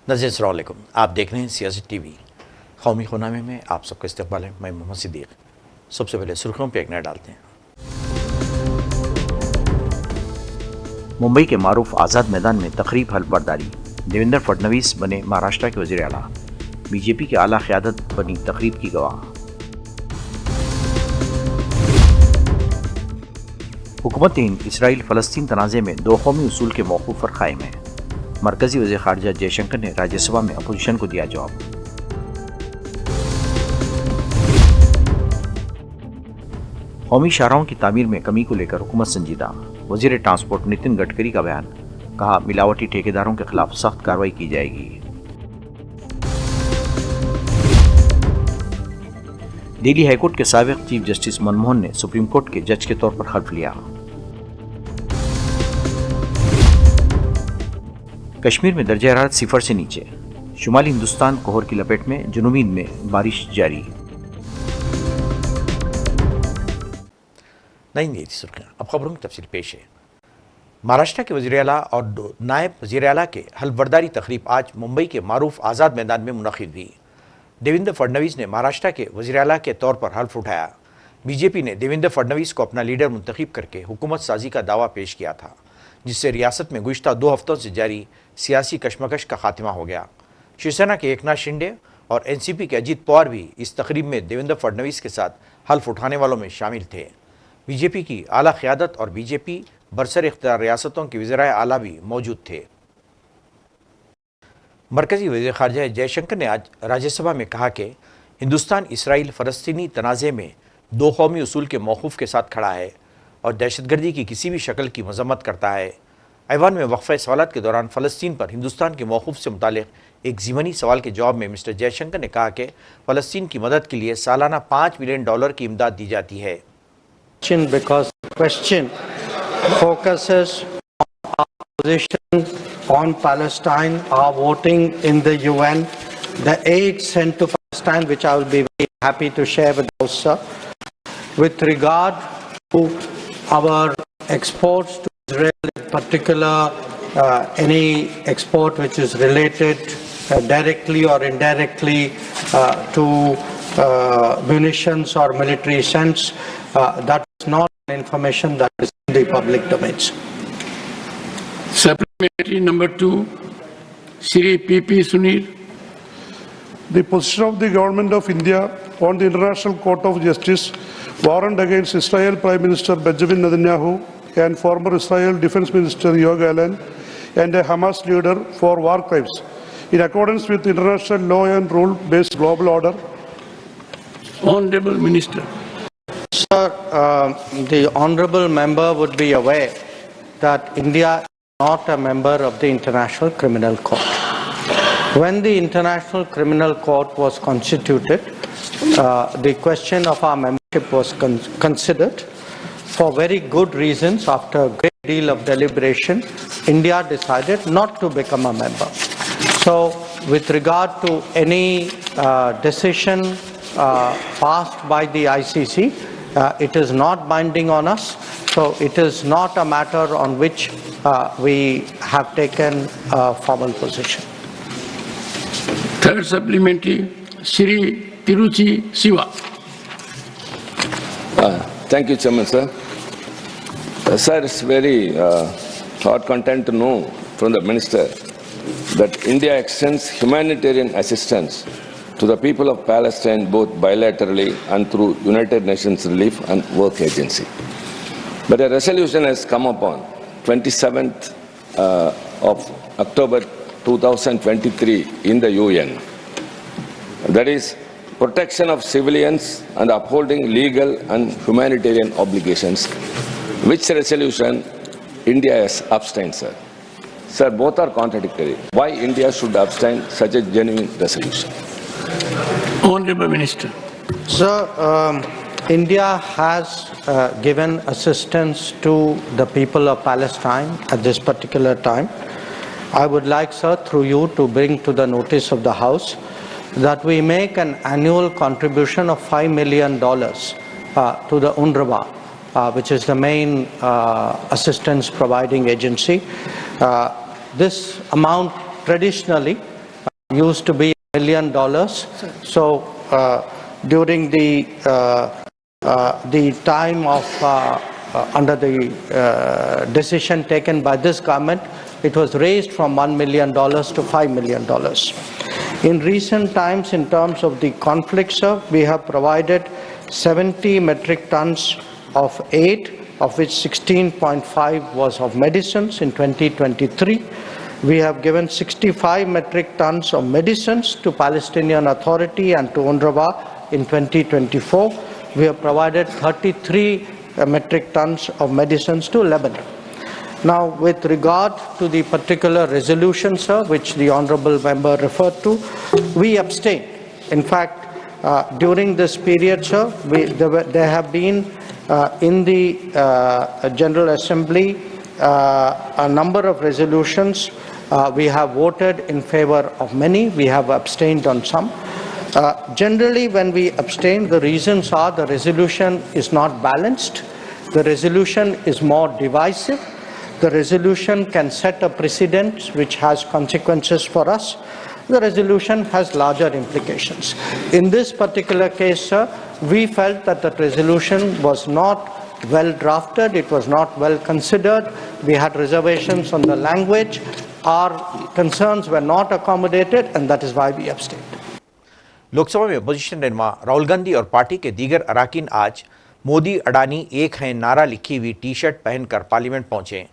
नाज़रीन अस्सलाम वालेकुम। आप देख रहे हैं सियासत टीवी। कौमी खुनामे में आप सबका इस्तकबाल है। मैं मोहम्मद सिद्दीक। सबसे पहले सुर्खियों पर एक नज़र डालते हैं। मुंबई के मारूफ आज़ाद मैदान में तकरीब हल्फ बर्दारी। देवेंद्र फडणवीस बने महाराष्ट्र के वज़ीर आला। बीजेपी की आला क़यादत बनी तकरीब की गवाह। हुकूमत हिंद इसराइल फ़लस्तीन तनाज़े में दो कौमी उसूल के मौक़ूफ़ पर कायम है। मरकज़ी वज़ीर ख़ारजा जयशंकर ने राज्यसभा में अपोजिशन को दिया जवाब। कौमी शाहराहों की तामीर में कमी को लेकर हुकूमत संजीदा। वज़ीर ट्रांसपोर्ट नितिन गडकरी का बयान, कहा मिलावटी ठेकेदारों के खिलाफ सख्त कार्रवाई की जाएगी। दिल्ली हाईकोर्ट के साबिक़ चीफ जस्टिस मनमोहन ने सुप्रीम कोर्ट के जज के तौर पर हल्फ लिया। कश्मीर में दर्जा हरारत सिफर से नीचे। शुमाली हिंदुस्तान कोहर की लपेट में, जनूबी में बारिश जारी। नहीं सुर्खियां, अब खबरों की तफसील पेश है। महाराष्ट्र के वज़ीर आला और नायब वज़ीर आला के हल्फबर्दारी तकरीब आज मुंबई के मारूफ आज़ाद मैदान में मुनक़िद हुई। देवेंद्र फडणवीस ने महाराष्ट्र के वज़ीर आला के तौर पर हल्फ उठाया। बीजेपी ने देवेंद्र फडणवीस को अपना लीडर मुंतखब करके हुकूमत साजी का दावा पेश किया था, जिससे रियासत में गुज़िश्ता 2 हफ्तों से जारी सियासी कशमकश का खात्मा हो गया। शिवसेना के एकनाथ शिंदे और एनसीपी के अजीत पवार भी इस तकरीब में देवेंद्र फडणवीस के साथ हल्फ उठाने वालों में शामिल थे। बीजेपी की आला क़यादत और बीजेपी बरसर इख्तियार रियासतों के वज़ीर आला भी मौजूद थे। मरकज़ी वज़ीर ख़ारजा जयशंकर ने आज राज्यसभा में कहा कि हिंदुस्तान इसराइल फ़लस्तीनी तनाज़े में 2 कौमी उसूल के मौक़ूफ़ के साथ खड़ा है और दहशतगर्दी की किसी भी शक्ल की मज़म्मत करता है। ऐवान में वक़फ़ा सवालात के दौरान फ़लस्तीन पर हिंदुस्तान के मौक़ूफ़ से मुतालिक एक ज़ीमनी सवाल के जवाब में मिस्टर जयशंकर ने कहा कि फ़लस्तीन की मदद के लिए सालाना $5 मिलियन की इमदाद दी जाती है। Because the question focuses on our position on Palestine, our voting in the UN, the aid sent to Palestine, which I will be very happy to share with you, sir. With regard to our exports to Israel, in particular, any export which is related directly or indirectly to munitions or military sense, that is not information that is in the public domains. Supplementary number 2, Shri P.P. Sunil. The position of the Government of India on the International Court of Justice warrant against Israel Prime Minister Benjamin Netanyahu and former Israel Defense Minister Yoav Gallant and a Hamas leader for war crimes in accordance with international law and rule-based global order. Honorable Minister. Sir, the Honorable Member would be aware that India is not a member of the International Criminal Court. When the International Criminal Court was constituted, the question of our membership was considered. For very good reasons, after a great deal of deliberation, India decided not to become a member. So, with regard to any decision passed by the ICC, it is not binding on us, so it is not a matter on which we have taken a formal position. Third supplementary, Shri Tiruchi Siva. Thank you, Chairman, sir. Sir, it's very hard content to know from the Minister that India extends humanitarian assistance to the people of Palestine both bilaterally and through United Nations Relief and Work Agency. But a resolution has come upon 27th of October 2023 in the UN. That is protection of civilians and upholding legal and humanitarian obligations. Which resolution India has abstained, sir? Sir, both are contradictory. Why India should abstain such a genuine resolution? Honorable Minister. Sir, India has given assistance to the people of Palestine at this particular time. I would like, sir, through you to bring to the notice of the House that we make an annual contribution of $5 million to the UNRWA, which is the main assistance providing agency. This amount traditionally used to be $1 million. So during the time of under the decision taken by this government, it was raised from $1 million to $5 million. In recent times, in terms of the conflict, sir, we have provided 70 metric tons of aid, of which 16.5 was of medicines in 2023. We have given 65 metric tons of medicines to Palestinian Authority and to UNRWA in 2024. We have provided 33 metric tons of medicines to Lebanon. Now, with regard to the particular resolution, sir, which the honourable member referred to, we abstained. In fact, during this period, sir, there have been in the General Assembly a number of resolutions. We have voted in favour of many. We have abstained on some. Generally, when we abstain, the reasons are the resolution is not balanced. The resolution is more divisive. The resolution can set a precedent which has consequences for us. The resolution has larger implications. In this particular case, sir, we felt that the resolution was not well drafted, it was not well considered. We had reservations on the language. Our concerns were not accommodated, and that is why we abstained. Lok Sabha में opposition रहनुमा राहुल गांधी और party के दीगर अराकीन आज मोदी अडानी एक हैं नारा लिखी हुई टी शर्ट पहनकर पार्लियामेंट पहुंचे।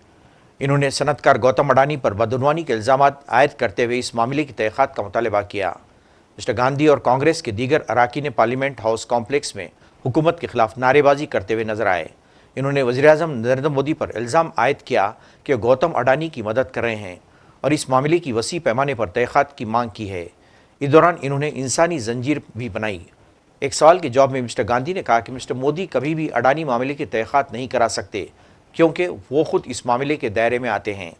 इन्होंने सनतकार गौतम अडानी पर बदउनवानी के इल्ज़ामात आयद करते हुए इस मामले की तहक़ीक़ात का मुतालबा किया। मिस्टर गांधी और कांग्रेस के दीगर अराकीन पार्लियामेंट हाउस कॉम्प्लेक्स में हुकूमत के खिलाफ नारेबाजी करते हुए नजर आए। इन्होंने वज़ीर-ए-आज़म नरेंद्र मोदी पर इल्ज़ाम आयद किया कि गौतम अडानी की मदद कर रहे हैं और इस मामले की वसी पैमाने पर तहक़ीक़ात की मांग की है। इस दौरान इन्होंने इंसानी जंजीर भी बनाई। एक सवाल के जवाब में मिस्टर गांधी ने कहा कि मिस्टर मोदी कभी भी अडानी मामले की तहक़ीक़ात नहीं करा सकते क्योंकि वो खुद इस मामले के दायरे में आते हैं।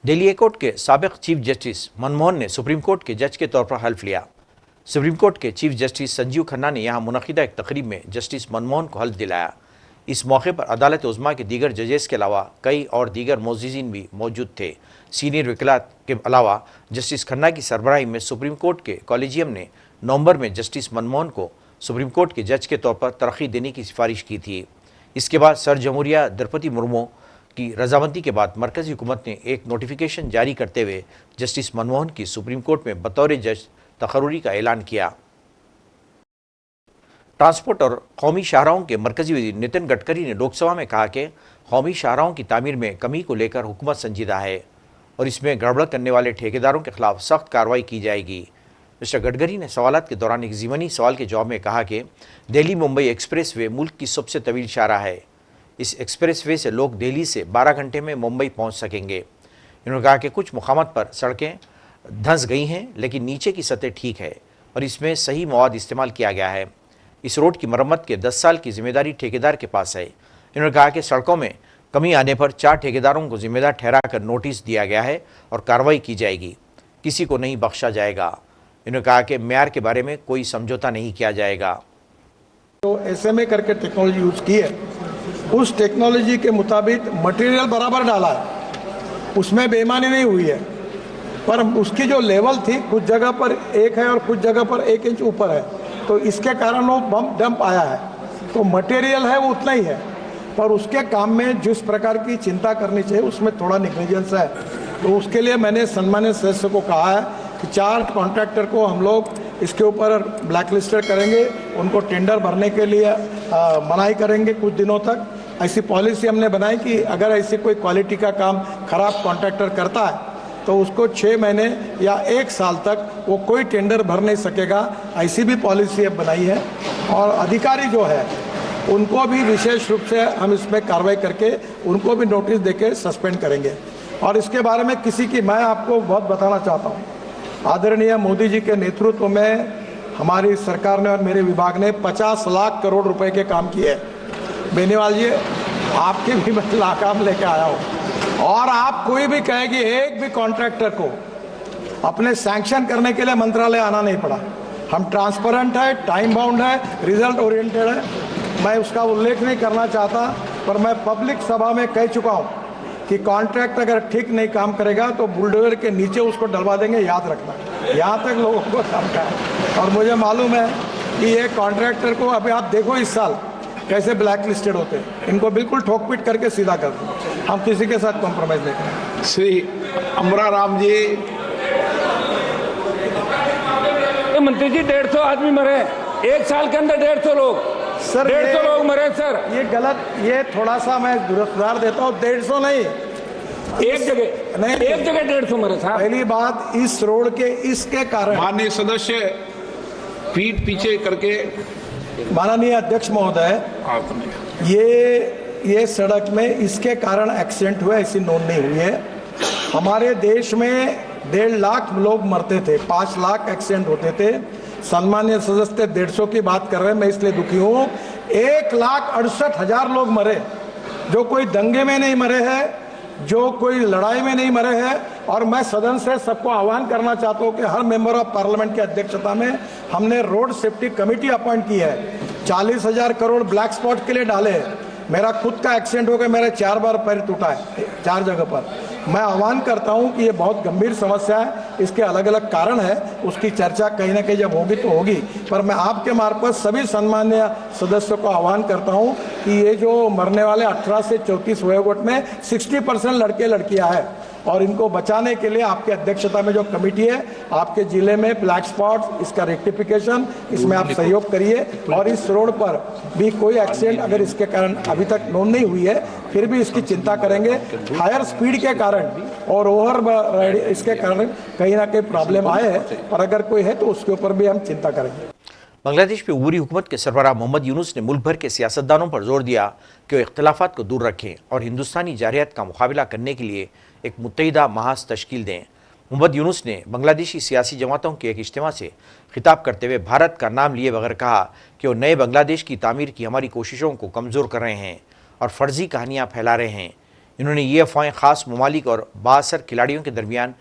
दिल्ली हाई कोर्ट के साबिक़ चीफ जस्टिस मनमोहन ने सुप्रीम कोर्ट के जज के तौर पर हल्फ लिया। सुप्रीम कोर्ट के चीफ जस्टिस संजीव खन्ना ने यहाँ मुनक़िदा एक तकरीब में जस्टिस मनमोहन को हल्फ दिलाया। इस मौके पर अदालत उज़्मा के दीगर जजेस के अलावा कई और दीगर मोअज़्ज़िज़ीन भी मौजूद थे। सीनियर वकीलात के अलावा जस्टिस खन्ना की सरबराही में सुप्रीम कोर्ट के कॉलेजियम ने नवंबर में जस्टिस मनमोहन को सुप्रीम कोर्ट के जज के तौर पर तरक्की देने की सिफारिश की थी। इसके बाद सर जमहूरिया द्रौपदी मुर्मू की रजामंदी के बाद मरकज़ी हुकूमत ने एक नोटिफिकेशन जारी करते हुए जस्टिस मनमोहन की सुप्रीम कोर्ट में बतौर जज तकर्रुरी का ऐलान किया। ट्रांसपोर्ट और कौमी शाहराहों के मरकज़ी वज़ीर नितिन गडकरी ने लोकसभा में कहा कि कौमी शाहराहों की तामीर में कमी को लेकर हुकूमत संजीदा है और इसमें गड़बड़ करने वाले ठेकेदारों के खिलाफ सख्त कार्रवाई की जाएगी। मिस्टर गडकरी ने सवालात के दौरान एक ज़ीमनी सवाल के जवाब में कहा कि दिल्ली मुंबई एक्सप्रेस वे मुल्क की सबसे तवील शाहराह है। इस एक्सप्रेस वे से लोग दिल्ली से 12 घंटे में मुंबई पहुंच सकेंगे। इन्होंने कहा कि कुछ मुकामात पर सड़कें धंस गई हैं लेकिन नीचे की सतह ठीक है और इसमें सही मवाद इस्तेमाल किया गया है। इस रोड की मरम्मत के 10 साल की जिम्मेदारी ठेकेदार के पास है। इन्होंने कहा कि सड़कों में कमी आने पर 4 ठेकेदारों को जिम्मेदार ठहराकर नोटिस दिया गया है और कार्रवाई की जाएगी, किसी को नहीं बख्शा जाएगा। इन्होंने कहा कि म्यार के बारे में कोई समझौता नहीं किया जाएगा। तो SMA करके टेक्नोलॉजी यूज़ की है, उस टेक्नोलॉजी के मुताबिक मटेरियल बराबर डाला है, उसमें बेईमानी नहीं हुई है, पर उसकी जो लेवल थी कुछ जगह पर 1 है और कुछ जगह पर 1 इंच ऊपर है, तो इसके कारण वो बम्प डंप आया है। तो मटेरियल है वो उतना ही है, पर उसके काम में जिस प्रकार की चिंता करनी चाहिए उसमें थोड़ा निग्लिजेंस है। तो उसके लिए मैंने सम्मानित सदस्य को कहा है कि 4 कॉन्ट्रैक्टर को हम लोग इसके ऊपर ब्लैक लिस्टेड करेंगे, उनको टेंडर भरने के लिए मनाही करेंगे कुछ दिनों तक। ऐसी पॉलिसी हमने बनाई कि अगर ऐसी कोई क्वालिटी का काम खराब कॉन्ट्रैक्टर करता है तो उसको 6 महीने या 1 साल तक वो कोई टेंडर भर नहीं सकेगा, ऐसी भी पॉलिसी अब बनाई है। और अधिकारी जो है उनको भी विशेष रूप से हम इसमें कार्रवाई करके उनको भी नोटिस देके सस्पेंड करेंगे। और इसके बारे में किसी की मैं आपको बहुत बताना चाहता हूँ, आदरणीय मोदी जी के नेतृत्व में हमारी सरकार ने और मेरे विभाग ने 50 लाख करोड़ रुपए के काम किए। बेनीवाल जी, आपके भी मैं नाकाम लेके आया हूँ और आप कोई भी कहे कि एक भी कॉन्ट्रैक्टर को अपने सैंक्शन करने के लिए मंत्रालय आना नहीं पड़ा। हम ट्रांसपेरेंट है, टाइम बाउंड है, रिजल्ट ओरिएंटेड है। मैं उसका उल्लेख नहीं करना चाहता, पर मैं पब्लिक सभा में कह चुका हूँ कि कॉन्ट्रैक्ट अगर ठीक नहीं काम करेगा तो बुलडोजर के नीचे उसको डलवा देंगे, याद रखना। यहाँ तक लोगों को समझा है। और मुझे मालूम है कि ये कॉन्ट्रैक्टर को अभी आप देखो इस साल कैसे ब्लैक लिस्टेड होते हैं, इनको बिल्कुल ठोक पीट करके सीधा कर दो। हम किसी के साथ कॉम्प्रोमाइज नहीं करेंगे। श्री अमरा राम जी। मंत्री जी 150 आदमी मरे एक साल के अंदर, 150 लोग सर, 150 लोग मरे सर। ये गलत, ये थोड़ा सा मैं सुधार देता हूँ, 150 नहीं, एक जगह नहीं, एक जगह 150 मरे साहब। पहली बात इस रोड के इसके कारण, माननीय सदस्य पीठ पीछे करके माननीय अध्यक्ष महोदय, ये सड़क में इसके कारण एक्सीडेंट हुआ, ऐसी नोट नहीं हुई है। हमारे देश में 1.5 लाख लोग मरते थे, 5 लाख एक्सीडेंट होते थे। सम्मानीय सदस्य 150 की बात कर रहे हैं, मैं इसलिए दुखी हूँ। 1,68,000 लोग मरे, जो कोई दंगे में नहीं मरे हैं, जो कोई लड़ाई में नहीं मरे हैं। और मैं सदन से सबको आह्वान करना चाहता हूँ कि हर मेंबर ऑफ पार्लियामेंट की अध्यक्षता में हमने रोड सेफ्टी कमेटी अपॉइंट की है। 40,000 करोड़ ब्लैक स्पॉट के लिए डाले हैं। मेरा खुद का एक्सीडेंट हो गया, मेरे 4 बार पैर टूटा है 4 जगह पर। मैं आह्वान करता हूं कि ये बहुत गंभीर समस्या है, इसके अलग अलग कारण है, उसकी चर्चा कहीं ना कहीं जब होगी तो होगी। पर मैं आपके मार्फत सभी सम्मानीय सदस्यों को आह्वान करता हूं कि ये जो मरने वाले 18 से 34 वयोगोट में 60% लड़के लड़कियां हैं, और इनको बचाने के लिए आपके अध्यक्षता में जो कमेटी है, आपके जिले में ब्लैक स्पॉट, इसका रेक्टिफिकेशन, इसमें आप सहयोग करिए। और इस रोड पर भी कोई एक्सीडेंट अगर इसके कारण अभी तक नोट नहीं हुई है, फिर भी इसकी चिंता करेंगे। हायर स्पीड के कारण और ओवर इसके कारण कहीं ना कहीं प्रॉब्लम आए हैं, और अगर कोई है तो उसके ऊपर भी हम चिंता करेंगे। बांग्लादेश में उबरी हुकूमत के सरबराह मोहम्मद यूनुस ने मुल्क भर के सियासतदानों पर जोर दिया कि वो इख्तिलाफात को दूर रखें और हिंदुस्तानी जारहियत का मुकाबला करने के लिए एक मुत्तहिदा महाज तश्कील दें। मोहम्मद यूनुस ने बांग्लादेशी सियासी जमातों के एक इज्तिमा से खिताब करते हुए भारत का नाम लिए बगैर कहा कि वो नए बांग्लादेश की तामीर की हमारी कोशिशों को कमज़ोर कर रहे हैं और फ़र्ज़ी कहानियाँ फैला रहे हैं। इन्होंने ये अफवाहें ख़ास ममालिक और बाअसर खिलाड़ियों के दरमियान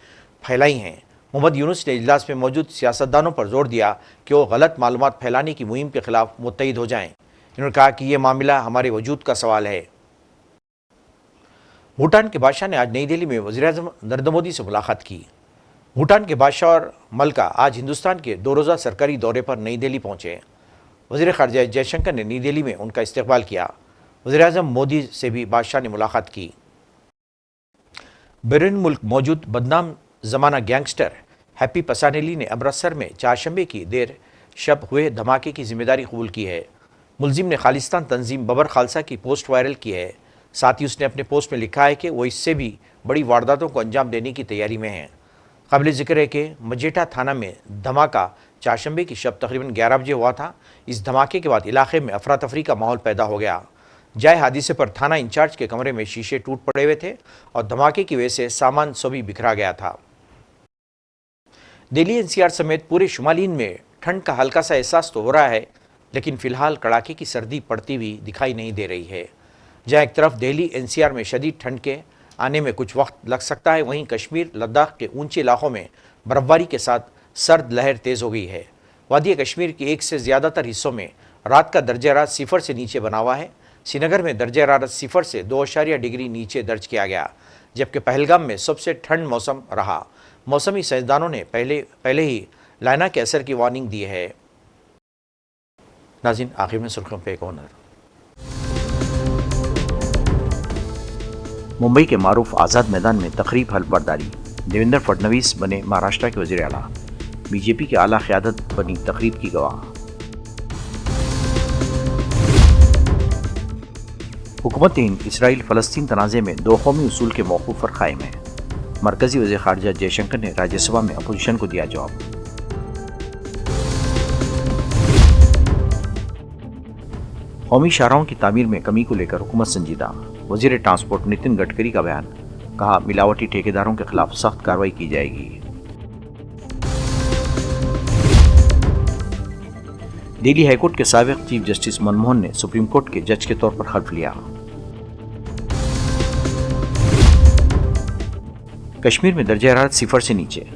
फैलाई हैं। मोहम्मद यूनुस ने इजलास में मौजूद सियासतदानों पर जोर दिया कि वो गलत मालूमात फैलाने की मुहिम के खिलाफ मुत्तहिद हो जाएं। इन्होंने कहा कि यह मामला हमारे वजूद का सवाल है। भूटान के बादशाह ने आज नई दिल्ली में वज़ीर-ए-आज़म नरेंद्र मोदी से मुलाकात की। भूटान के बादशाह और मलका आज हिंदुस्तान के 2 रोज़ा सरकारी दौरे पर नई दिल्ली पहुँचे। वज़ीर ख़ारजा जयशंकर ने नई दिल्ली में उनका इस्तकबाल किया। वज़ीर-ए-आज़म मोदी से भी बादशाह ने मुलाकात की। बैरून मुल्क मौजूद बदनाम ज़माना गैंगस्टर हैप्पी पसानेली ने अमृतसर में चारशंबे की देर शब हुए धमाके की जिम्मेदारी कबूल की है। मुलजिम ने खालिस्तान तंजीम बबर खालसा की पोस्ट वायरल की है। साथ ही उसने अपने पोस्ट में लिखा है कि वो इससे भी बड़ी वारदातों को अंजाम देने की तैयारी में है। काबिल ज़िक्र है कि मजेठा थाना में धमाका चारशंबे की शब तकरीबन 11 बजे हुआ था। इस धमाके के बाद इलाके में अफरा तफरी का माहौल पैदा हो गया। जाए हादसे पर थाना इंचार्ज के कमरे में शीशे टूट पड़े हुए थे और धमाके की वजह से सामान सभी बिखरा गया था। दिल्ली एनसीआर समेत पूरे शुमाली हिंद में ठंड का हल्का सा एहसास तो हो रहा है, लेकिन फिलहाल कड़ाके की सर्दी पड़ती हुई दिखाई नहीं दे रही है। जहाँ एक तरफ दिल्ली एनसीआर में शदीद ठंड के आने में कुछ वक्त लग सकता है, वहीं कश्मीर लद्दाख के ऊंचे इलाकों में बर्फबारी के साथ सर्द लहर तेज़ हो गई है। वादी कश्मीर के एक से ज़्यादातर हिस्सों में रात का दर्जा हरारत 0 से नीचे बना हुआ है। श्रीनगर में दर्जा हरारत 0 से 2 डिग्री नीचे दर्ज किया गया, जबकि पहलगाम में सबसे ठंड मौसम रहा। मौसमी साइंसदानों ने पहले ही लाइना के असर की वार्निंग दी है। नाज़रीन, आखिर में सुर्खियों पे एक और नज़र। मुंबई के मारूफ आज़ाद मैदान में तकरीब हल्फ बर्दारी। देवेंद्र फडणवीस बने महाराष्ट्र के वज़ीर आला। बीजेपी की आला क़यादत बनी तकरीब की गवाह। हुकूमत हिंद इसराइल फ़लस्तीन तनाज़े में 2 कौमी उसूल के मौक़ूफ़ पर कायम है। मरकज़ी वज़ीर ख़ारजा जयशंकर ने राज्यसभा में अपोजिशन को दिया जवाब। कौमी शाहराहों की तामीर में कमी को लेकर हुकूमत संजीदा। वज़ीर ट्रांसपोर्ट नितिन गडकरी का बयान, कहा मिलावटी ठेकेदारों के खिलाफ सख्त कार्रवाई की जाएगी। दिल्ली हाईकोर्ट के साबिक़ चीफ जस्टिस मनमोहन ने सुप्रीम कोर्ट के जज के तौर पर हल्फ लिया। कश्मीर में दर्जा हरारत 0 से नीचे।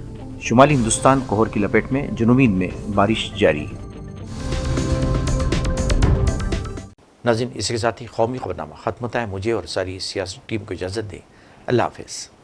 शुमाली हिंदुस्तान कोहर की लपेट में, जनूबी हिंद में बारिश जारी। नाज़रीन, इसके साथ ही कौमी खबरनामा ख़त्म होता है। मुझे और सारी सियासी टीम को इजाज़त दें। अल्लाह हाफिज़।